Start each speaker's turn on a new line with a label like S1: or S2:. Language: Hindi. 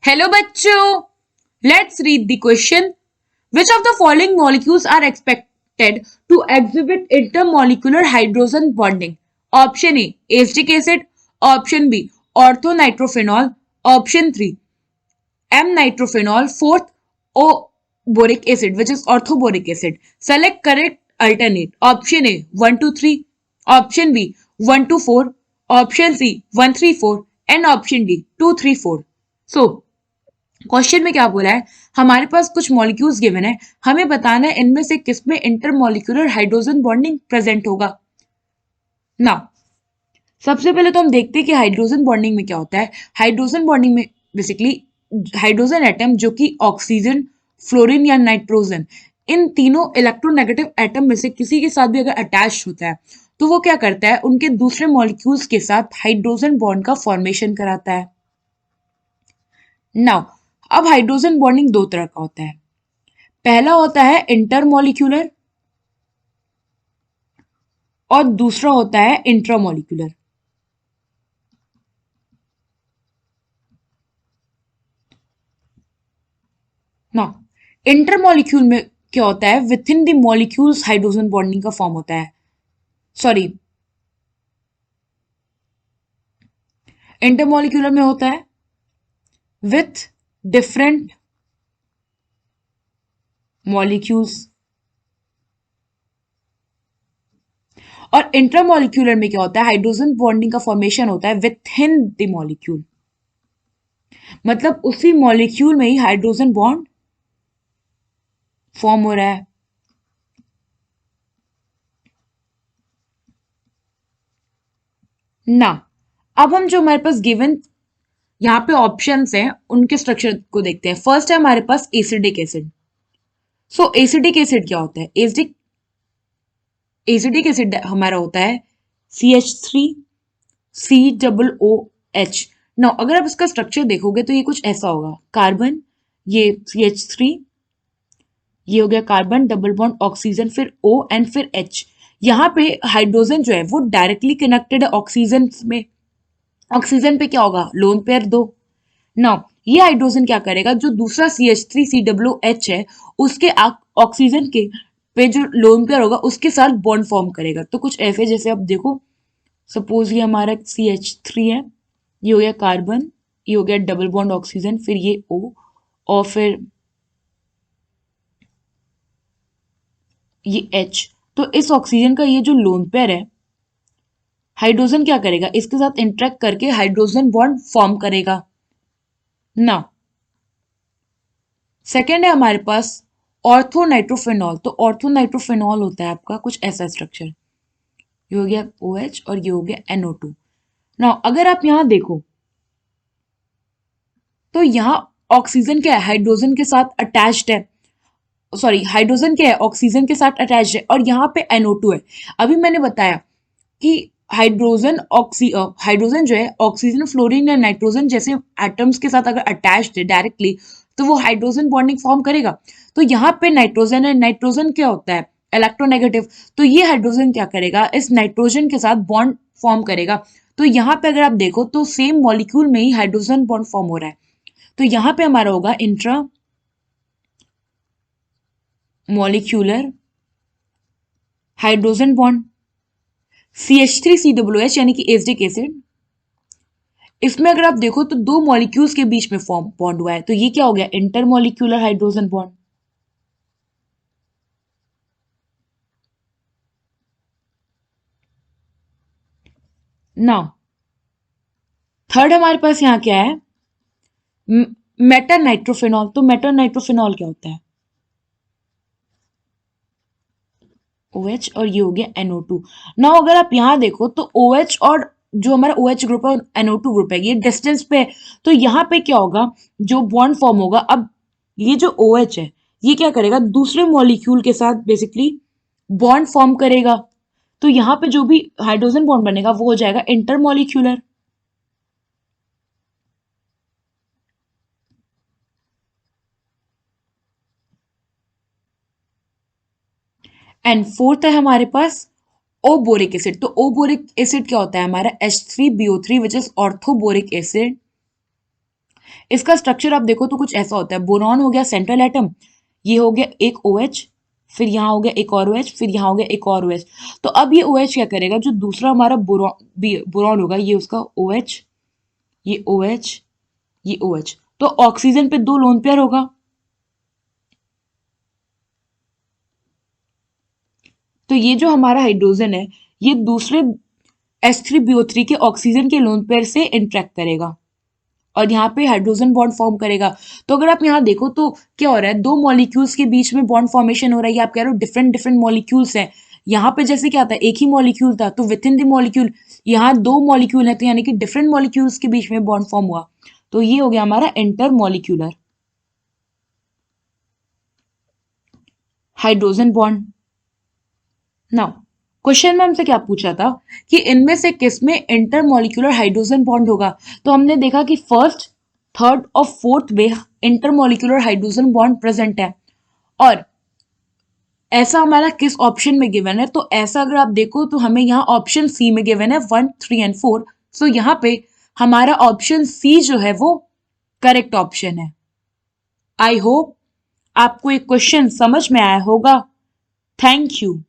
S1: हेलो बच्चों, let's read the question. Which of the following molecules are expected to exhibit intermolecular hydrogen bonding? Option A, acetic acid. Option B, orthonitrophenol. Option 3, M-nitrophenol. Fourth, O boric acid, which is orthoboric acid. Select correct alternate. Option A, 1 to 3. Option B, 1 to 4. Option C, 1, 3, 4. And option D, 2, 3, 4. So, question में क्या बोला है, हमारे पास कुछ मॉलिक्यूल्स गिवन है, हमें बताना है इनमें से किसमें इंटरमॉलिक्यूलर हाइड्रोजन बॉन्डिंग प्रेजेंट होगा ना. सबसे पहले तो हम देखते हैं कि हाइड्रोजन बॉन्डिंग में क्या होता है. हाइड्रोजन बॉन्डिंग में बेसिकली हाइड्रोजन एटम जो कि ऑक्सीजन, फ्लोरीन या नाइट्रोजन, इन तीनों इलेक्ट्रोनेगेटिव एटम में से किसी के साथ भी अगर अटैच होता है तो वो क्या करता है, उनके दूसरे मॉलिक्यूल्स के साथ हाइड्रोजन बॉन्ड का फॉर्मेशन कराता है. नाउ, अब हाइड्रोजन बॉन्डिंग दो तरह का होता है. पहला होता है इंटरमॉलिक्यूलर और दूसरा होता है इंट्रामॉलिक्यूलर. ना, इंटरमॉलिक्यूल में क्या होता है, with in the molecules hydrogen bonding का फॉर्म होता है. सॉरी, इंटरमॉलिक्यूलर में होता है विथ डिफरेंट मॉलिक्यूल्स, और इंट्रामॉलिक्यूलर में क्या होता है, हाइड्रोजन बॉन्डिंग का फॉर्मेशन होता है विथ इन द मॉलिक्यूल. मतलब उसी मॉलिक्यूल में ही हाइड्रोजन बॉन्ड फॉर्म हो रहा है ना. अब हम जो हमारे पास गिवन यहाँ पे ऑप्शंस हैं उनके स्ट्रक्चर को देखते हैं. फर्स्ट है हमारे पास acidic acid. So acidic acid क्या होता है, एसिडिक एसिड हमारा होता है CH3COOH. नाउ अगर आप इसका स्ट्रक्चर देखोगे तो ये कुछ ऐसा होगा, कार्बन, ये CH3, ये हो गया कार्बन, डबल बॉन्ड ऑक्सीजन, फिर O एंड फिर H. यहाँ पे हाइड्रोजन जो है वो डायरेक्टली कनेक्टेड है ऑक्सीजन में. ऑक्सीजन पे क्या होगा, लोन पेयर दो. नाउ ये हाइड्रोजन क्या करेगा, जो दूसरा CH3COOH है उसके ऑक्सीजन के पे जो लोन पेयर होगा उसके साथ बॉन्ड फॉर्म करेगा. तो कुछ ऐसे, जैसे आप देखो, सपोज ये हमारा CH3 है, ये हो गया कार्बन, ये हो गया डबल बॉन्ड ऑक्सीजन, फिर ये O, और फिर ये H. तो इस ऑक्सीजन का ये जो लोन पेयर है, हाइड्रोजन क्या करेगा, इसके साथ इंटरेक्ट करके हाइड्रोजन बॉन्ड फॉर्म करेगा ना. सेकेंड है हमारे पास ऑर्थोनाइट्रोफेनॉल. तो ऑर्थोनाइट्रोफेनॉल होता है आपका कुछ ऐसा स्ट्रक्चर, ये हो गया OH और ये हो गया NO2. नाउ अगर आप यहां देखो तो यहाँ ऑक्सीजन क्या है, हाइड्रोजन के साथ अटैच्ड है, सॉरी हाइड्रोजन क्या है, ऑक्सीजन के साथ अटैच्ड है, और यहाँ पे NO2 है. अभी मैंने बताया कि हाइड्रोजन जो है ऑक्सीजन, फ्लोरीन या नाइट्रोजन जैसे एटम्स के साथ अगर अटैच्ड है डायरेक्टली तो वो हाइड्रोजन बॉन्डिंग फॉर्म करेगा. तो यहाँ पे नाइट्रोजन है, नाइट्रोजन क्या होता है, इलेक्ट्रोनेगेटिव. तो ये हाइड्रोजन क्या करेगा, इस नाइट्रोजन के साथ बॉन्ड फॉर्म करेगा. तो यहाँ पे अगर आप देखो तो सेम मॉलिक्यूल में ही हाइड्रोजन बॉन्ड फॉर्म हो रहा है. तो यहाँ पे हमारा होगा intra molecular hydrogen bond. CH3COOH यानी कि एसिडिक एसिड, इसमें अगर आप देखो तो दो मॉलिक्यूल्स के बीच में फॉर्म बॉन्ड हुआ है. तो ये क्या हो गया, intermolecular hydrogen bond. Now third हमारे पास यहाँ क्या है, मेटानाइट्रोफेनॉल. तो मेटानाइट्रोफेनॉल क्या होता है, OH और ये हो गया NO2. नाउ अगर आप यहाँ देखो तो OH और जो हमारा OH ग्रुप है NO2 ग्रुप है, ये डिस्टेंस पे है. तो यहाँ पे क्या होगा, जो बॉन्ड फॉर्म होगा, अब ये जो OH है ये क्या करेगा, दूसरे मॉलिक्यूल के साथ बेसिकली बॉन्ड फॉर्म करेगा. तो यहाँ पे जो भी हाइड्रोजन बॉन्ड बनेगा वो हो जाएगा इंटरमॉलिक्यूलर. एंड फोर्थ है हमारे पास ओबोरिक एसिड. तो ओबोरिक एसिड क्या होता है, हमारा H3BO3 which is orthoboric acid. इसका स्ट्रक्चर आप देखो तो कुछ ऐसा होता है, बोरॉन हो गया सेंट्रल एटम, ये हो गया एक OH, फिर यहाँ हो गया एक और OH, फिर यहाँ हो गया एक और OH। तो अब ये OH क्या करेगा, जो दूसरा हमारा बोरॉन होगा, ये उसका OH, ये OH, ये OH, तो ऑक्सीजन पे 2 लोन पेयर होगा। तो ये जो हमारा हाइड्रोजन है, ये दूसरे H3BO3 के ऑक्सीजन के लोन पेयर से इंटरेक्ट करेगा और यहाँ पे हाइड्रोजन बॉन्ड फॉर्म करेगा। तो अगर आप यहाँ देखो तो क्या हो रहा है, दो मॉलिक्यूल्स के बीच में बॉन्ड फॉर्मेशन हो रहा है, या आप कह रहे हो डिफरेंट डिफरेंट मॉलिक्यूल्स हैं। यहाँ पे जैसे क्या था, एक ही मॉलिक्यूल था, तो विद इन द मॉलिक्यूल यहाँ 2 मॉलिक्यूल है, तो यानी कि डिफरेंट मॉलिक्यूल्स के बीच में बॉन्ड फॉर्म हुआ। तो ये हो गया हमारा inter molecular hydrogen bond. Now question में हमसे क्या पूछा था कि इनमें से किस में इंटरमॉलिक्यूलर हाइड्रोजन बॉन्ड होगा। तो हमने देखा कि फर्स्ट, थर्ड और फोर्थ में इंटरमॉलिक्यूलर हाइड्रोजन बॉन्ड प्रेजेंट है। और ऐसा हमारा किस ऑप्शन में गिवन है, तो ऐसा अगर आप देखो तो हमें यहाँ ऑप्शन सी में गिवन है 1, 3 एंड 4। सो यहाँ पे हमारा ऑप्शन सी जो है वो करेक्ट ऑप्शन है। आई होप आपको ये क्वेश्चन समझ में आया होगा। Thank you.